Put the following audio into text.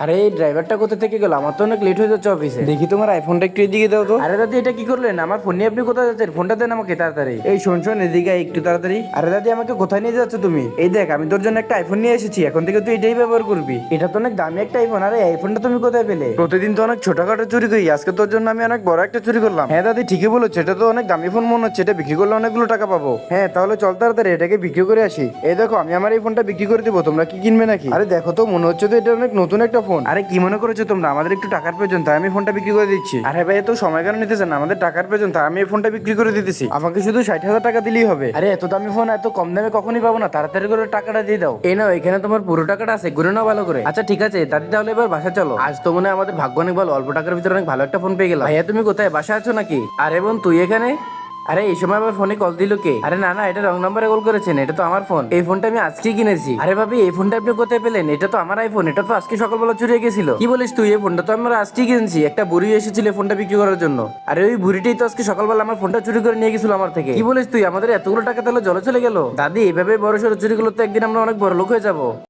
আরে এই ড্রাইভারটা কোথা থেকে গেল? আমার তো অনেক লেট হয়ে যাচ্ছে অফিসে। দেখি তোমার আইফোনটা একটু এদিকে দাও তো। আরে দাদি, এটা কি করলেন? আমার ফোন নিয়ে আপনি কোথায় যাচ্ছেন? ফোনটা দেন আমাকে তাড়াতাড়ি। এই শোন শোন, এদিকে আয় একটু তাড়াতাড়ি। আরে দাদি, আমাকে কোথায় নিয়ে যাচ্ছ তুমি? এই দেখ, আমি তোর জন্য একটা আইফোন নিয়ে এসেছি, এখন থেকে তুই এটাই ব্যবহার করবি। এটা তো অনেক দামি একটা আইফোন। আরে আইফোনটা তুমি কোথায় পেলে? প্রতিদিন তো অনেক ছোটখাটো চুরি করি, আজকে তোর জন্য আমি অনেক বড় একটা চুরি করলাম। হ্যাঁ দাদি, ঠিকই বলেছো, এটা তো অনেক দামি ফোন মনে হচ্ছে, এটা বিক্রি করলে অনেকগুলো টাকা পাবো। হ্যাঁ তাহলে চল তাড়াতাড়ি এটাকে বিক্রি করে আসি। এই দেখো, আমি আমার এই ফোনটা বিক্রি করে দিবো, তোমরা কি কিনবে নাকি? আরে দেখো তো, মনে হচ্ছে তো এটা অনেক নতুন একটা ফোন। আরে কি মনে করেছো তোমরা? আমাদের একটু টাকার প্রয়োজন, তাই আমি ফোনটা বিক্রি করে দিচ্ছি। আরে ভাই, এত সময় কেন নিতেছেন? আমাদের টাকার প্রয়োজন, তাই আমি এই ফোনটা বিক্রি করে দিতেছি। আমাকে শুধু 60,000 টাকা দিলেই হবে। আরে এত দামি ফোন এত কম দামে কখনই পাবো না, তাড়াতাড়ি করে টাকাটা দিয়ে দাও। এই নাও, এখানে তোমার পুরো টাকাটা আছে, গুনে নাও ভালো করে। আচ্ছা ঠিক আছে দাদি, তাহলে এবার বাসা চলো। আজ তো মনে হয় আমাদের ভাগ্য অনেক ভালো, অল্প টাকার ভিতরে অনেক ভালো একটা ফোন পেয়ে গেলাম। ভাইয়া তুমি কোথায়? বাসা আছো নাকি? আরে বোন, তুই এখানে? আরে এই সময় আবার ফোনে কল দিল কে? আরে না না, এটা রং নাম্বারে কল করেছেন, এটা তো আমার ফোন। এই ফোনটা আমি আজকেই কিনেছি। আরে ভাবি, এই ফোনটা আপনি কোথায় পেলেন? এটা তো আমার আইফোন, এটা তো আজকে সকালবেলা চুরি হয়ে গেছিল। কি বলিস তুই? এই ফোনটা তো আমরা আজকেই কিনেছি। একটা বুড়ি এসেছিল ফোনটা বিক্রি করার জন্য। আরে ওই বুড়িটাই তো আজকে সকালবেলা আমার ফোনটা চুরি করে নিয়ে গেছিল আমার থেকে। কি বলিস তুই? আমাদের এতগুলো টাকা তাহলে জলে চলে গেল। দাদি, এইভাবে বড় সড়ো চুরিগুলো তো একদিন আমরা অনেক বড় লোক হয়ে যাবো।